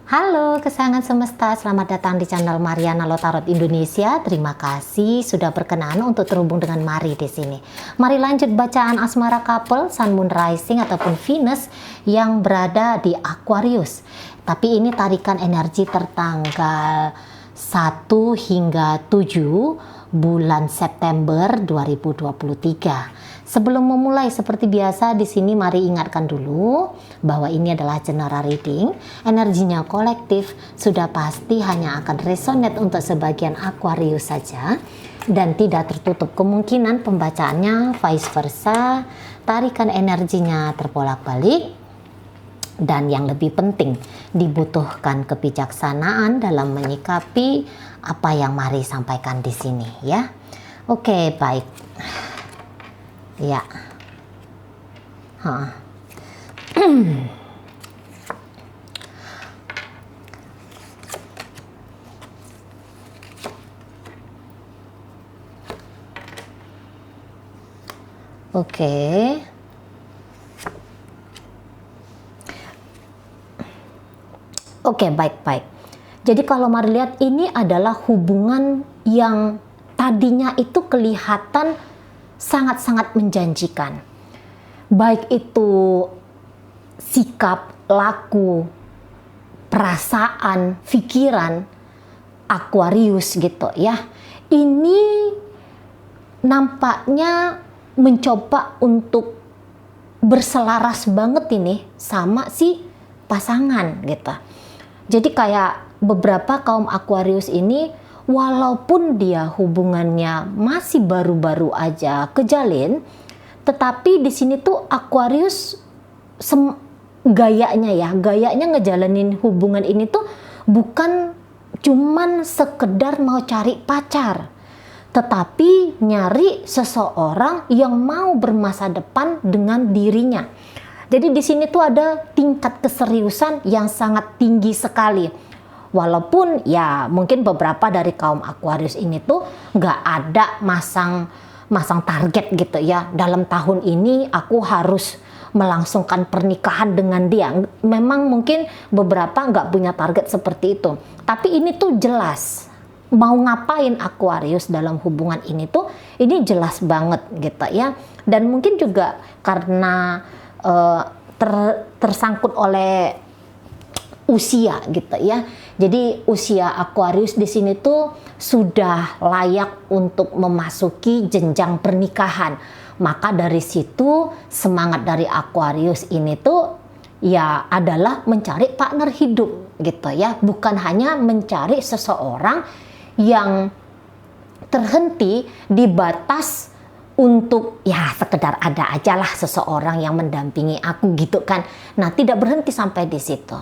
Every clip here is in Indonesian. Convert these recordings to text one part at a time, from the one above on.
Halo kesayangan semesta, selamat datang di channel Mariana Lotarot Indonesia. Terima kasih sudah berkenan untuk terhubung dengan Mari di sini. Mari lanjut bacaan asmara couple Sun Moon Rising ataupun Venus yang berada di Aquarius. Tapi ini tarikan energi tertanggal 1 hingga 7 bulan September 2023. Sebelum memulai seperti biasa di sini mari ingatkan dulu bahwa ini adalah general reading. Energinya kolektif, sudah pasti hanya akan resonate untuk sebagian Aquarius saja dan tidak tertutup kemungkinan pembacaannya vice versa. Tarikan energinya terbolak-balik dan yang lebih penting dibutuhkan kebijaksanaan dalam menyikapi apa yang mari sampaikan di sini ya. Oke, baik. Ya. Oke. Oke, baik-baik. Jadi kalau mari lihat ini adalah hubungan yang tadinya itu kelihatan sangat-sangat menjanjikan. Baik itu sikap, laku, perasaan, pikiran Aquarius gitu ya. Ini nampaknya mencoba untuk berselaras banget ini sama si pasangan gitu. Jadi kayak beberapa kaum Aquarius ini walaupun dia hubungannya masih baru-baru aja kejalin, tetapi di sini tuh Aquarius gayanya ngejalanin hubungan ini tuh bukan cuman sekedar mau cari pacar, tetapi nyari seseorang yang mau bermasa depan dengan dirinya. Jadi di sini tuh ada tingkat keseriusan yang sangat tinggi sekali. Walaupun ya mungkin beberapa dari kaum Aquarius ini tuh nggak ada masang target gitu ya. Dalam tahun ini aku harus melangsungkan pernikahan dengan dia. Memang mungkin beberapa nggak punya target seperti itu. Tapi ini tuh jelas mau ngapain Aquarius dalam hubungan ini tuh ini jelas banget gitu ya. Dan mungkin juga karena tersangkut oleh usia gitu ya. Jadi usia Aquarius di sini tuh sudah layak untuk memasuki jenjang pernikahan. Maka dari situ semangat dari Aquarius ini tuh ya adalah mencari partner hidup gitu ya. Bukan hanya mencari seseorang yang terhenti di batas untuk ya sekedar ada aja lah seseorang yang mendampingi aku gitu kan. Nah, tidak berhenti sampai di situ.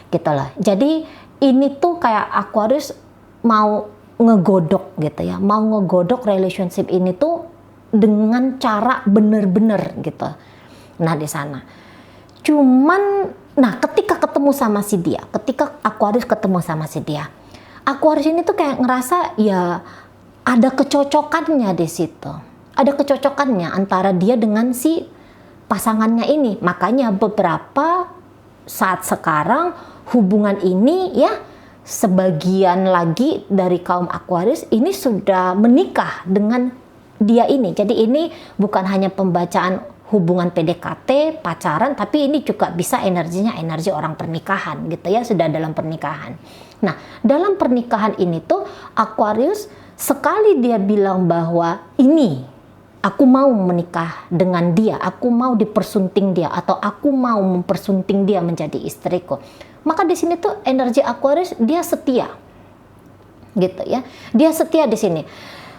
Gitu loh. Jadi ini tuh kayak Aquarius mau ngegodok gitu ya, mau ngegodok relationship ini tuh dengan cara bener-bener gitu. Nah di sana, cuman, nah ketika ketemu sama si dia, ketika Aquarius ketemu sama si dia, Aquarius ini tuh kayak ngerasa ya ada kecocokannya di situ, ada kecocokannya antara dia dengan si pasangannya ini. Makanya beberapa saat sekarang hubungan ini ya sebagian lagi dari kaum Aquarius ini sudah menikah dengan dia ini. Jadi ini bukan hanya pembacaan hubungan PDKT, pacaran, tapi ini juga bisa energinya energi orang pernikahan gitu ya, sudah dalam pernikahan. Nah, dalam pernikahan ini tuh Aquarius sekali dia bilang bahwa ini aku mau menikah dengan dia, aku mau dipersunting dia, atau aku mau mempersunting dia menjadi istriku. Maka di sini tuh energi Aquarius dia setia, gitu ya. Dia setia di sini.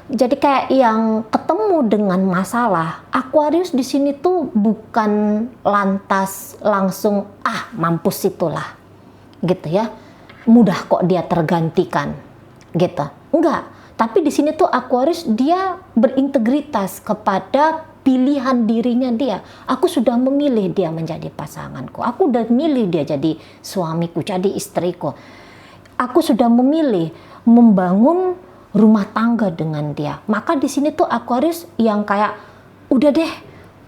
Jadi kayak yang ketemu dengan masalah, Aquarius di sini tuh bukan lantas langsung mampus itulah, gitu ya. Mudah kok dia tergantikan, gitu. Enggak. Tapi di sini tuh Aquarius dia berintegritas kepada pilihan dirinya dia. Aku sudah memilih dia menjadi pasanganku. Aku sudah memilih dia jadi suamiku, jadi istriku. Aku sudah memilih membangun rumah tangga dengan dia. Maka di sini tuh Aquarius yang kayak udah deh,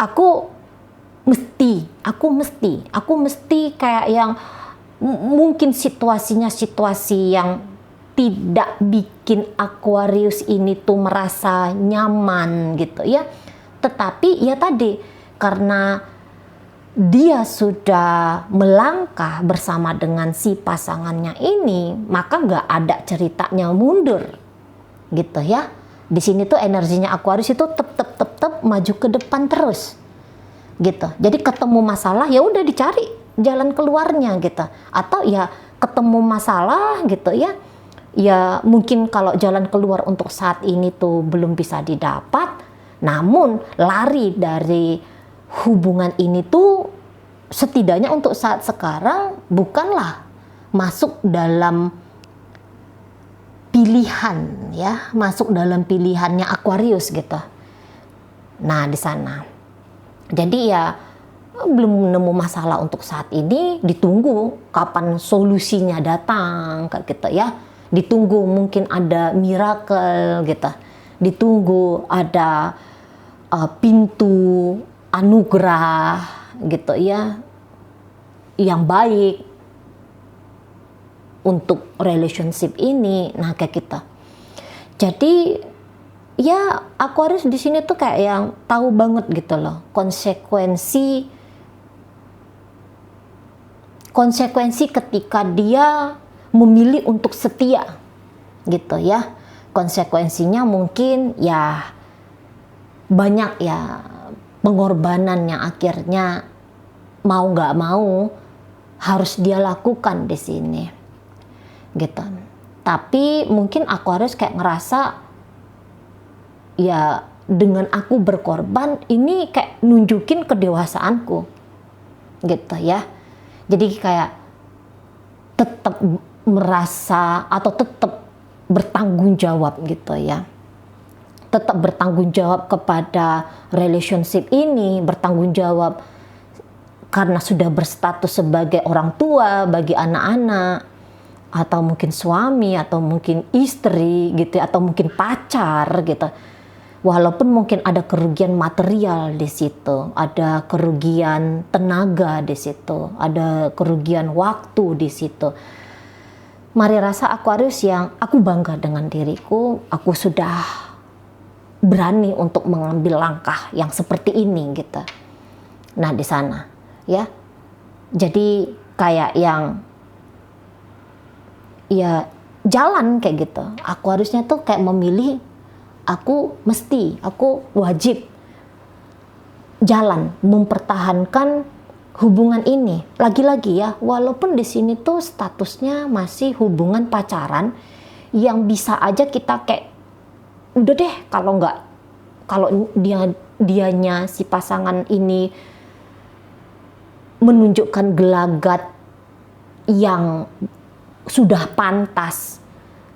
aku mesti kayak yang mungkin situasinya situasi yang tidak bikin Aquarius ini tuh merasa nyaman gitu ya. Tetapi ya tadi, karena dia sudah melangkah bersama dengan si pasangannya ini, maka nggak ada ceritanya mundur gitu ya. Di sini tuh energinya Aquarius itu tetap maju ke depan terus gitu. Jadi ketemu masalah ya udah dicari jalan keluarnya gitu. Atau ya ketemu masalah gitu ya. Ya mungkin kalau jalan keluar untuk saat ini tuh belum bisa didapat, namun lari dari hubungan ini tuh setidaknya untuk saat sekarang bukanlah masuk dalam pilihan ya, masuk dalam pilihannya Aquarius gitu. Nah di sana. Jadi ya belum nemu masalah untuk saat ini, ditunggu kapan solusinya datang kayak gitu ya. Ditunggu mungkin ada miracle gitu. Ditunggu ada pintu anugerah gitu ya yang baik untuk relationship ini. Nah kayak kita. Jadi ya Aquarius di sini tuh kayak yang tahu banget gitu loh konsekuensi ketika dia memilih untuk setia gitu ya. Konsekuensinya mungkin ya banyak ya pengorbanan yang akhirnya mau nggak mau harus dia lakukan di sini gitu. Tapi mungkin Aquarius kayak ngerasa ya dengan aku berkorban ini kayak nunjukin kedewasaanku gitu ya. Jadi kayak tetap merasa atau tetap bertanggung jawab gitu ya. Tetap bertanggung jawab kepada relationship ini, bertanggung jawab karena sudah berstatus sebagai orang tua bagi anak-anak, atau mungkin suami, atau mungkin istri gitu, atau mungkin pacar gitu. Walaupun mungkin ada kerugian material di situ, ada kerugian tenaga di situ, ada kerugian waktu di situ. Mari rasa Aquarius yang aku bangga dengan diriku, aku sudah berani untuk mengambil langkah yang seperti ini gitu. Nah di sana ya, jadi kayak yang ya jalan kayak gitu. Aquariusnya tuh kayak memilih aku wajib jalan mempertahankan hubungan ini. Lagi-lagi ya, walaupun di sini tuh statusnya masih hubungan pacaran yang bisa aja kita kayak udah deh kalau dianya si pasangan ini menunjukkan gelagat yang sudah pantas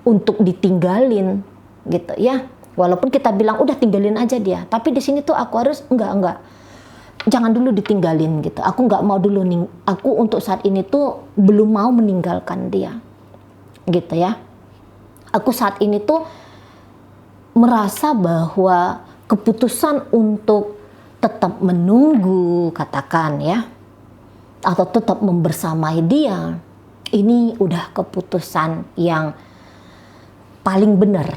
untuk ditinggalin gitu ya. Walaupun kita bilang udah tinggalin aja dia, tapi di sini tuh Aquarius enggak. Jangan dulu ditinggalin gitu. Aku nggak mau dulu aku untuk saat ini tuh belum mau meninggalkan dia. Gitu ya. Aku saat ini tuh merasa bahwa keputusan untuk tetap menunggu katakan ya, atau tetap membersamai dia, ini udah keputusan yang paling benar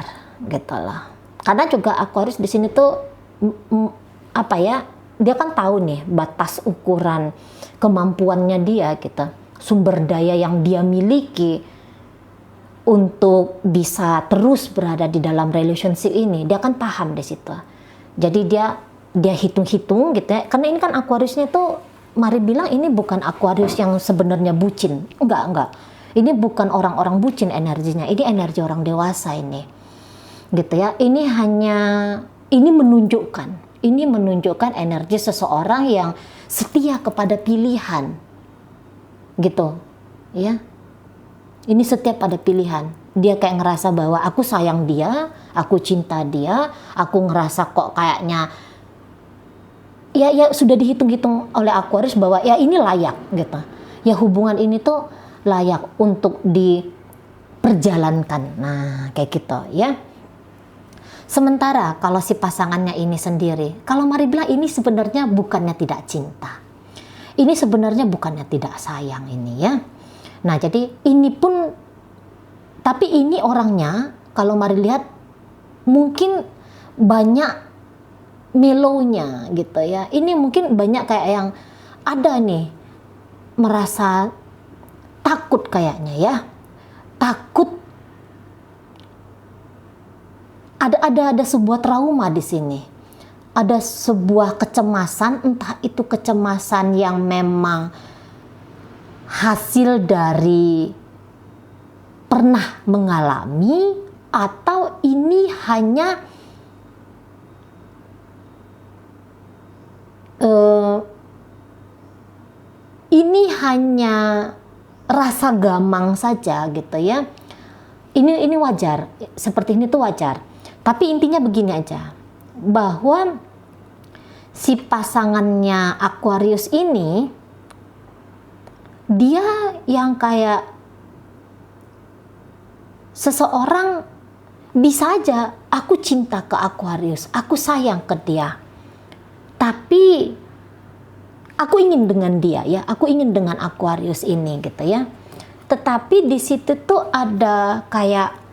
gitu lah. Karena juga Aquarius di sini tuh apa ya, dia kan tahu nih batas ukuran kemampuannya dia gitu, sumber daya yang dia miliki untuk bisa terus berada di dalam relationship ini, dia kan paham di situ. Jadi dia hitung-hitung gitu ya. Karena ini kan Aquariusnya tuh, mari bilang ini bukan Aquarius yang sebenarnya bucin. Enggak. Ini bukan orang-orang bucin energinya. Ini energi orang dewasa ini. Gitu ya. Ini menunjukkan energi seseorang yang setia kepada pilihan. Gitu. Ya. Ini setia pada pilihan. Dia kayak ngerasa bahwa aku sayang dia, aku cinta dia, aku ngerasa kok kayaknya ya sudah dihitung-hitung oleh Aquarius bahwa ya ini layak gitu. Ya hubungan ini tuh layak untuk diperjalankan. Nah, kayak gitu ya. Sementara kalau si pasangannya ini sendiri, kalau mari bilang ini sebenarnya bukannya tidak cinta. Ini sebenarnya bukannya tidak sayang ini ya. Nah, jadi ini pun, tapi ini orangnya kalau mari lihat mungkin banyak mellownya gitu ya. Ini mungkin banyak kayak yang ada nih merasa takut kayaknya ya. Takut, ada sebuah trauma di sini. Ada sebuah kecemasan, entah itu kecemasan yang memang hasil dari pernah mengalami, atau ini hanya rasa gamang saja gitu ya. Ini wajar, seperti ini tuh wajar. Tapi intinya begini aja, bahwa si pasangannya Aquarius ini, dia yang kayak seseorang, bisa aja aku cinta ke Aquarius, aku sayang ke dia, tapi aku ingin dengan dia ya, aku ingin dengan Aquarius ini gitu ya. Tetapi di situ tuh ada kayak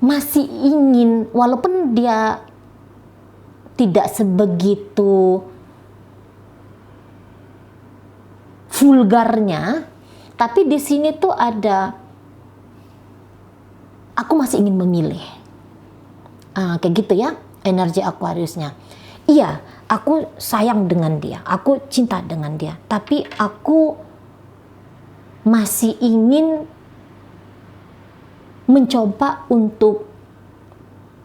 masih ingin, walaupun dia tidak sebegitu vulgarnya, tapi di sini tuh ada, aku masih ingin memilih. Kayak gitu ya energi Aquariusnya. Iya, aku sayang dengan dia, aku cinta dengan dia, tapi aku masih ingin mencoba untuk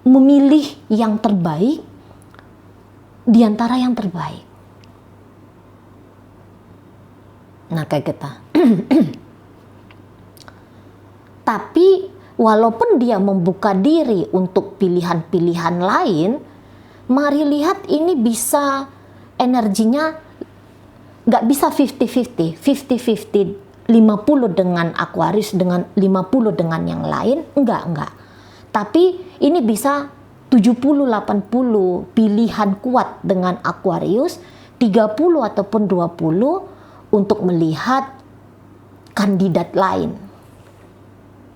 memilih yang terbaik di antara yang terbaik. Nah, kayak kita. Tapi walaupun dia membuka diri untuk pilihan-pilihan lain, mari lihat ini bisa energinya nggak bisa 50-50, 50 dengan Aquarius, dengan 50 dengan yang lain, enggak. Tapi ini bisa 70-80 pilihan kuat dengan Aquarius, 30 ataupun 20 untuk melihat kandidat lain.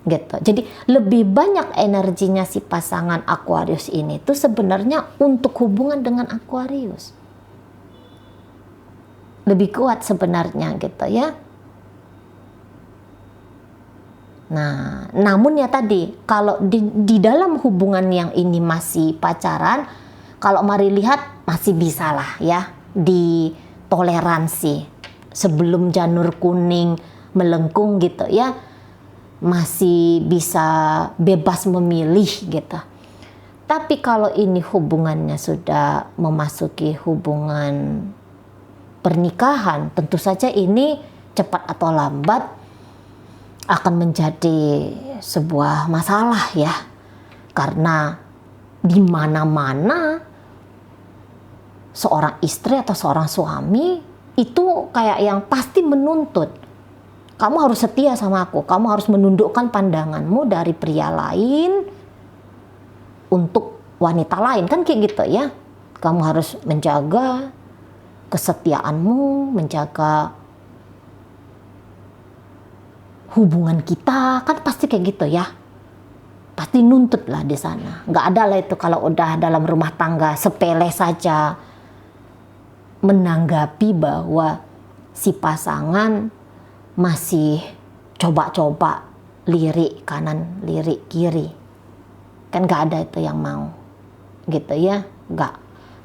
Gitu. Jadi lebih banyak energinya si pasangan Aquarius ini tuh sebenarnya untuk hubungan dengan Aquarius. Lebih kuat sebenarnya gitu ya. Nah, namun ya tadi, kalau di dalam hubungan yang ini masih pacaran, kalau mari lihat masih bisa lah ya ditoleransi sebelum janur kuning melengkung gitu ya, masih bisa bebas memilih gitu. Tapi kalau ini hubungannya sudah memasuki hubungan pernikahan, tentu saja ini cepat atau lambat akan menjadi sebuah masalah ya, karena di mana-mana seorang istri atau seorang suami itu kayak yang pasti menuntut, kamu harus setia sama aku, kamu harus menundukkan pandanganmu dari pria lain untuk wanita lain, kan kayak gitu ya. Kamu harus menjaga kesetiaanmu, menjaga hubungan kita, kan pasti kayak gitu ya, pasti nuntut lah di sana. Nggak ada lah itu kalau udah dalam rumah tangga sepele saja menanggapi bahwa si pasangan masih coba-coba lirik kanan lirik kiri, kan nggak ada itu yang mau gitu ya.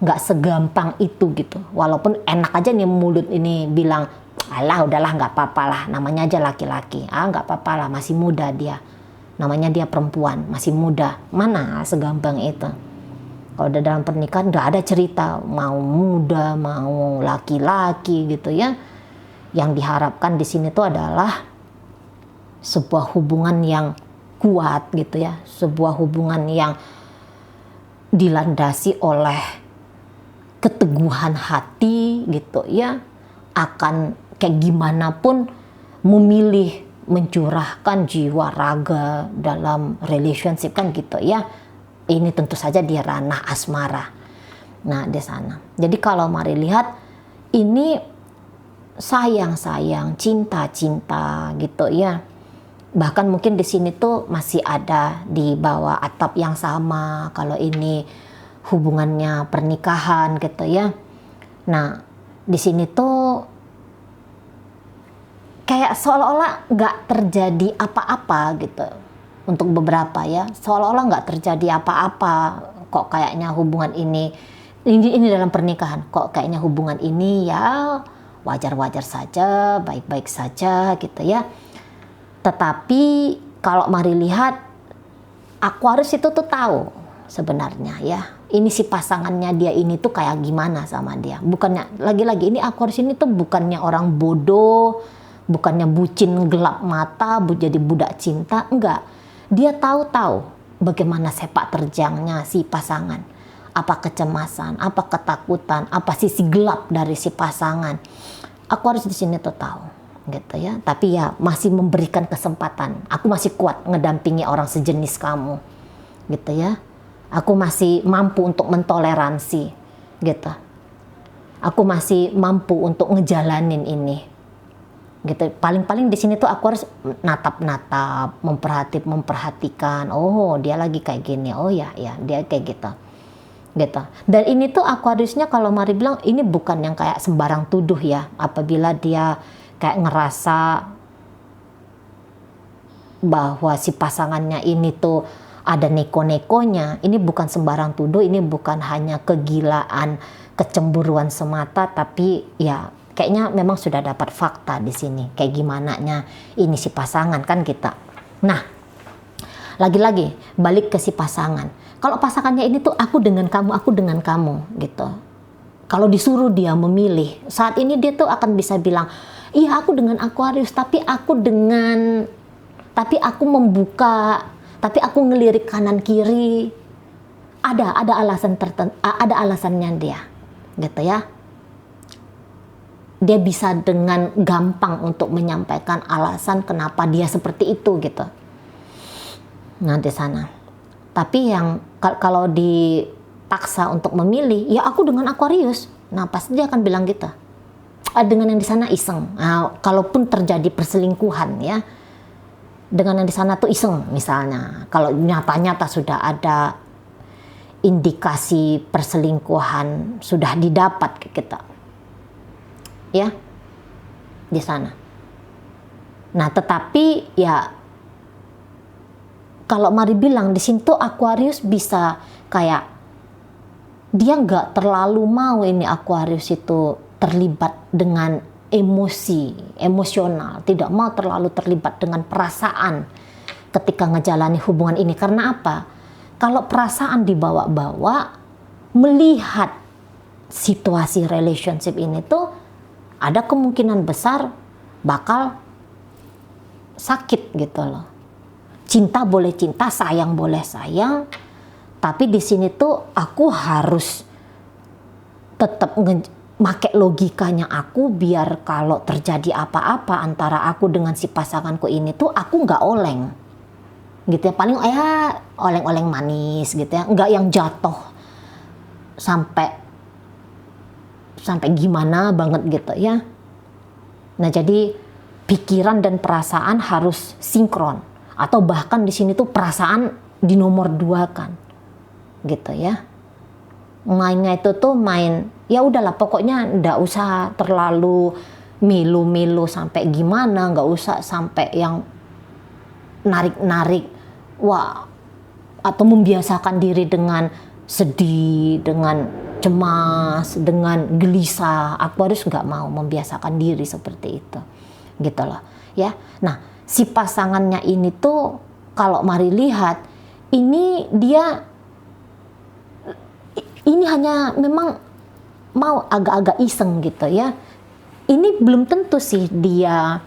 Nggak segampang itu gitu, walaupun enak aja nih mulut ini bilang, alah udahlah nggak apa-apa lah, namanya aja laki-laki, nggak apa-apa lah, masih muda dia, namanya dia perempuan masih muda, mana segampang itu. Kalau udah dalam pernikahan nggak ada cerita mau muda mau laki-laki gitu ya. Yang diharapkan di sini tuh adalah sebuah hubungan yang kuat gitu ya, sebuah hubungan yang dilandasi oleh keteguhan hati gitu ya, akan kayak gimana pun memilih mencurahkan jiwa raga dalam relationship kan gitu ya. Ini tentu saja di ranah asmara. Nah, di sana. Jadi kalau mari lihat ini sayang-sayang, cinta-cinta gitu ya. Bahkan mungkin di sini tuh masih ada di bawah atap yang sama kalau ini hubungannya pernikahan gitu ya. Nah, di sini tuh kayak seolah-olah nggak terjadi apa-apa gitu untuk beberapa ya. Seolah-olah nggak terjadi apa-apa. Kok kayaknya hubungan ini dalam pernikahan. Kok kayaknya hubungan ini ya wajar-wajar saja, baik-baik saja gitu ya. Tetapi kalau mari lihat, Aquarius itu tuh tahu sebenarnya ya. Ini si pasangannya dia ini tuh kayak gimana sama dia. Bukannya, lagi-lagi ini Aquarius ini tuh bukannya orang bodoh, bukannya bucin gelap mata, jadi budak cinta, enggak. Dia tahu-tahu bagaimana sepak terjangnya si pasangan. Apa kecemasan, apa ketakutan, apa sisi gelap dari si pasangan. Aquarius di sini tuh tahu gitu ya. Tapi ya masih memberikan kesempatan. Aku masih kuat ngedampingi orang sejenis kamu. Gitu ya. Aku masih mampu untuk mentoleransi gitu. Aku masih mampu untuk ngejalanin ini. Gitu. Paling-paling di sini tuh aku harus natap-natap, memperhatikan. Oh, dia lagi kayak gini. Oh ya, dia kayak gitu. Gitu. Dan ini tuh Aquariusnya kalau mari bilang ini bukan yang kayak sembarang tuduh ya. Apabila dia kayak ngerasa bahwa si pasangannya ini tuh ada neko-nekonya, ini bukan sembarang tuduh, ini bukan hanya kegilaan, kecemburuan semata, tapi ya kayaknya memang sudah dapat fakta di sini, kayak gimananya ini si pasangan kan kita. Nah, lagi-lagi balik ke si pasangan. Kalau pasangannya ini tuh aku dengan kamu gitu. Kalau disuruh dia memilih, saat ini dia tuh akan bisa bilang, iya aku dengan Aquarius, tapi aku membuka, tapi aku ngelirik kanan kiri. Ada alasan tertentu, ada alasannya dia, gitu ya. Dia bisa dengan gampang untuk menyampaikan alasan kenapa dia seperti itu gitu. Nah di sana. Tapi yang kalau dipaksa untuk memilih, ya aku dengan Aquarius. Nah pasti dia akan bilang gitu. Dengan yang di sana iseng. Nah, kalaupun terjadi perselingkuhan ya. Dengan yang di sana tuh iseng misalnya. Kalau nyata-nyata sudah ada indikasi perselingkuhan sudah didapat ke kita. Ya. Di sana. Nah, tetapi ya kalau mari bilang di sini tuh Aquarius bisa kayak dia nggak terlalu mau ini Aquarius itu terlibat dengan emosional, tidak mau terlalu terlibat dengan perasaan ketika ngejalani hubungan ini. Karena apa? Kalau perasaan dibawa-bawa, melihat situasi relationship ini tuh ada kemungkinan besar bakal sakit gitu loh. Cinta boleh cinta, sayang boleh sayang, tapi di sini tuh aku harus tetap make logikanya aku biar kalau terjadi apa-apa antara aku dengan si pasanganku ini tuh aku nggak oleng gitu ya, paling ya oleng-oleng manis gitu ya, nggak yang jatuh sampai gimana banget gitu ya. Nah jadi pikiran dan perasaan harus sinkron, atau bahkan di sini tuh perasaan dinomor dua kan gitu ya. Mainnya itu tuh main ya udahlah pokoknya ndak usah terlalu milu-milu sampai gimana, nggak usah sampai yang narik-narik wah atau membiasakan diri dengan sedih, dengan cemas, dengan gelisah. Aquarius nggak mau membiasakan diri seperti itu gitu loh ya. Nah si pasangannya ini tuh kalau mari lihat ini hanya memang mau agak-agak iseng gitu ya. Ini belum tentu sih dia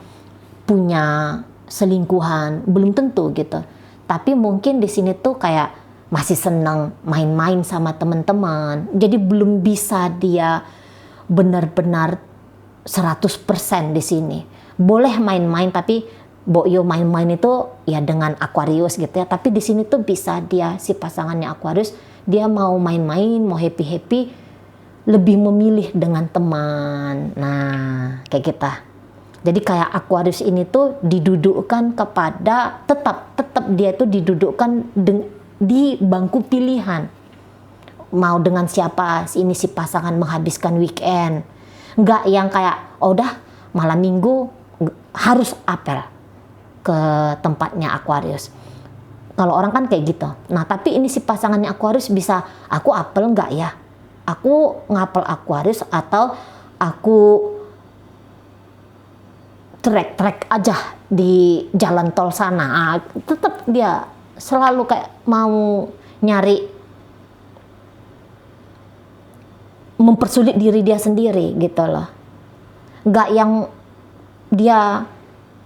punya selingkuhan, belum tentu gitu. Tapi mungkin di sini tuh kayak masih senang main-main sama teman-teman. Jadi belum bisa dia benar-benar 100% di sini. Boleh main-main tapi Boyo main-main itu ya dengan Aquarius gitu ya. Tapi di sini tuh bisa dia si pasangannya Aquarius, dia mau main-main, mau happy-happy, lebih memilih dengan teman. Nah, kayak kita. Jadi kayak Aquarius ini tuh didudukkan kepada tetap dia itu didudukkan di bangku pilihan. Mau dengan siapa ini si pasangan menghabiskan weekend. Nggak yang kayak oh udah malam minggu harus apel ke tempatnya Aquarius. Kalau orang kan kayak gitu. Nah, tapi ini si pasangannya Aquarius bisa aku apel nggak ya? Aku ngapel Aquarius atau aku trek aja di jalan tol sana. Tetap dia selalu kayak mau nyari mempersulit diri dia sendiri gitu loh. Nggak yang dia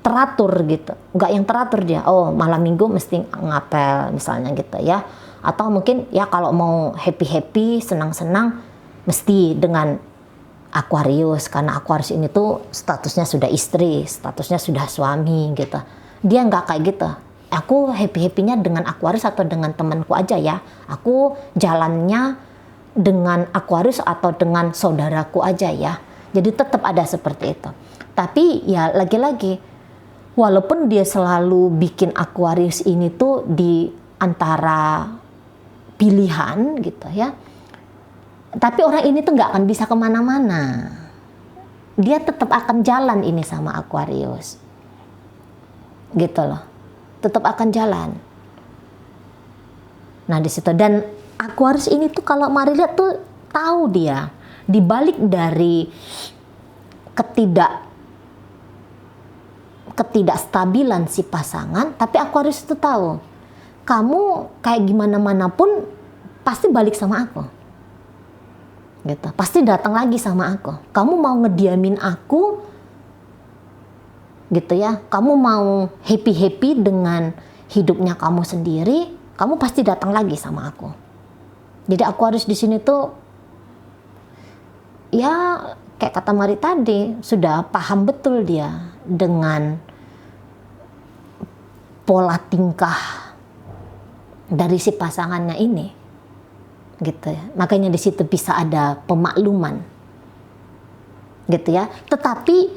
teratur gitu, nggak yang teratur dia. Oh malam minggu mesti ngapel misalnya gitu ya. Atau mungkin ya kalau mau happy senang-senang mesti dengan Aquarius, karena Aquarius ini tuh statusnya sudah istri, statusnya sudah suami gitu. Dia nggak kayak gitu. Aku happy-nya dengan Aquarius atau dengan temanku aja ya. Aku jalannya dengan Aquarius atau dengan saudaraku aja ya. Jadi tetap ada seperti itu. Tapi ya lagi-lagi, walaupun dia selalu bikin Aquarius ini tuh di antara pilihan gitu ya. Tapi orang ini tuh nggak akan bisa kemana-mana. Dia tetap akan jalan ini sama Aquarius. Gitu loh. Tetap akan jalan. Nah di situ, dan Aquarius ini tuh kalau mari lihat tuh tahu dia dibalik dari ketidakstabilan si pasangan, tapi Aquarius itu tahu kamu kayak gimana manapun pasti balik sama aku. Gitu. Pasti datang lagi sama aku. Kamu mau ngediamin aku gitu ya. Kamu mau happy dengan hidupnya kamu sendiri, kamu pasti datang lagi sama aku. Jadi Aquarius di sini tuh ya kayak kata Mari tadi, sudah paham betul dia dengan pola tingkah dari si pasangannya ini. Gitu ya. Makanya di situ bisa ada pemakluman. Gitu ya. Tetapi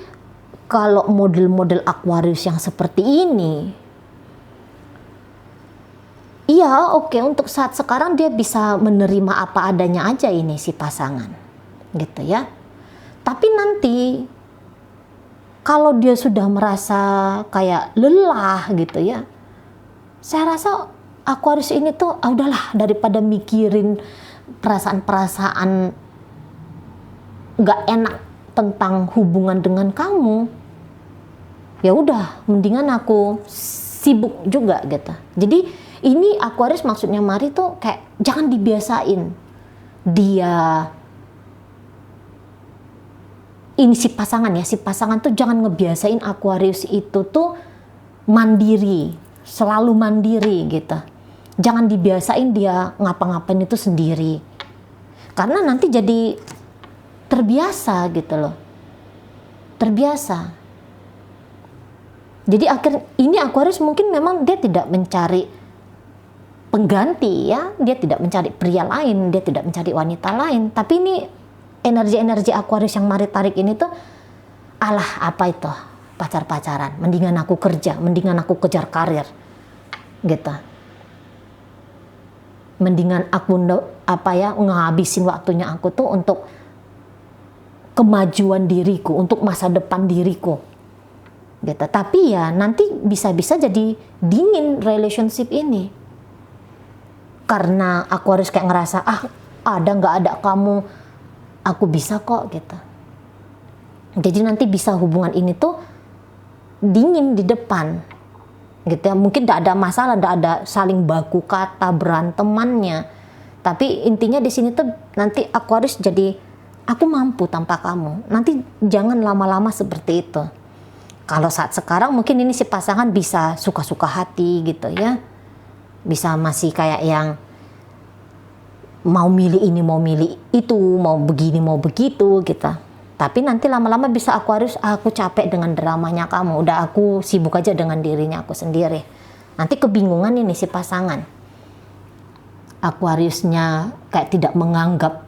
kalau model-model Aquarius yang seperti ini, iya oke, untuk saat sekarang dia bisa menerima apa adanya aja ini si pasangan. Gitu ya. Tapi nanti kalau dia sudah merasa kayak lelah gitu ya, saya rasa Aquarius ini tuh udahlah, daripada mikirin perasaan-perasaan nggak enak tentang hubungan dengan kamu, ya udah mendingan aku sibuk juga gitu. Jadi ini Aquarius maksudnya Mari tuh kayak jangan dibiasain dia ini si pasangan tuh jangan ngebiasain Aquarius itu tuh mandiri, selalu mandiri gitu. Jangan dibiasain dia ngapa-ngapain itu sendiri. Karena nanti jadi terbiasa gitu loh. Terbiasa. Jadi ini Aquarius mungkin memang dia tidak mencari pengganti ya. Dia tidak mencari pria lain, dia tidak mencari wanita lain. Tapi ini energi-energi Aquarius yang Mari tarik ini tuh, alah apa itu pacar-pacaran. Mendingan aku kerja, mendingan aku kejar karir. Gitu. Mendingan aku ngabisin waktunya aku tuh untuk kemajuan diriku, untuk masa depan diriku. Gitu. Tapi ya nanti bisa-bisa jadi dingin relationship ini. Karena Aquarius kayak ngerasa, ada nggak ada kamu, aku bisa kok gitu. Jadi nanti bisa hubungan ini tuh dingin di depan. Gitu ya, mungkin tidak ada masalah, tidak ada saling baku kata berantemannya, tapi intinya di sini tuh nanti Aquarius jadi aku mampu tanpa kamu. Nanti jangan lama-lama seperti itu. Kalau saat sekarang mungkin ini si pasangan bisa suka-suka hati gitu ya, bisa masih kayak yang mau milih ini mau milih itu, mau begini mau begitu gitu. Tapi nanti lama-lama bisa Aquarius, aku capek dengan dramanya kamu, udah aku sibuk aja dengan dirinya aku sendiri. Nanti kebingungan ini si pasangan. Aquariusnya kayak tidak menganggap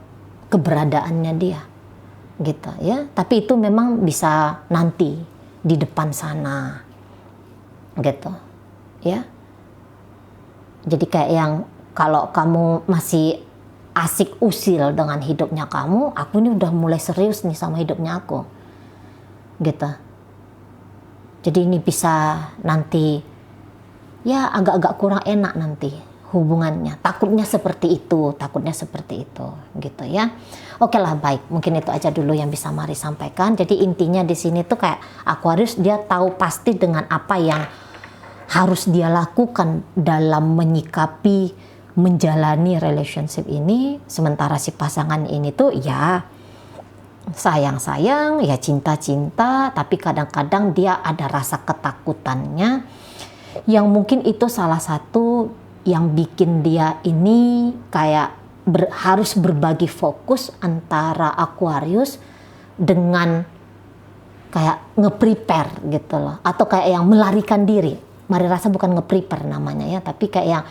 keberadaannya dia, gitu ya. Tapi itu memang bisa nanti di depan sana, gitu ya. Jadi kayak yang kalau kamu masih asik usil dengan hidupnya kamu, aku ini udah mulai serius nih sama hidupnya aku, gitu. Jadi ini bisa nanti ya agak-agak kurang enak nanti hubungannya. Takutnya seperti itu, gitu ya. Oke lah, baik. Mungkin itu aja dulu yang bisa Mari sampaikan. Jadi intinya di sini tuh kayak Aquarius dia tahu pasti dengan apa yang harus dia lakukan dalam menyikapi menjalani relationship ini. Sementara si pasangan ini tuh ya sayang-sayang, ya cinta-cinta, tapi kadang-kadang dia ada rasa ketakutannya yang mungkin itu salah satu yang bikin dia ini kayak harus berbagi fokus antara Aquarius dengan kayak nge-prepare gitu loh, atau kayak yang melarikan diri. Mari rasa bukan nge-prepare namanya ya, tapi kayak yang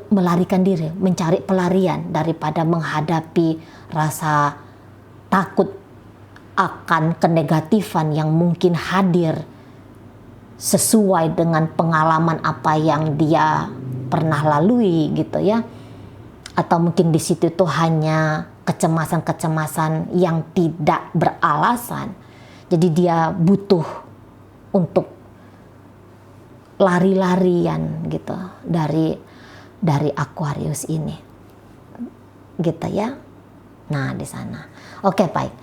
melarikan diri, mencari pelarian daripada menghadapi rasa takut akan kenegatifan yang mungkin hadir sesuai dengan pengalaman apa yang dia pernah lalui gitu ya. Atau mungkin di situ tuh hanya kecemasan-kecemasan yang tidak beralasan. Jadi dia butuh untuk lari-larian gitu dari Aquarius ini. Gitu ya. Nah, di sana. Oke, baik.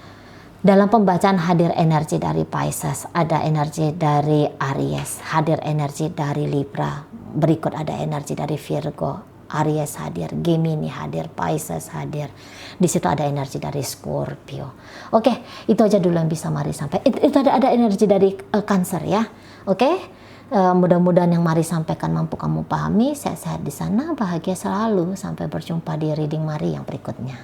Dalam pembacaan hadir energi dari Pisces, ada energi dari Aries, hadir energi dari Libra, berikut ada energi dari Virgo, Aries hadir, Gemini hadir, Pisces hadir. Di situ ada energi dari Scorpio. Oke, itu aja dulu yang bisa Mari sampaikan. Itu ada energi dari Cancer ya. Oke. Mudah-mudahan yang Mari sampaikan mampu kamu pahami. Sehat-sehat di sana, bahagia selalu. Sampai berjumpa di reading Mari yang berikutnya.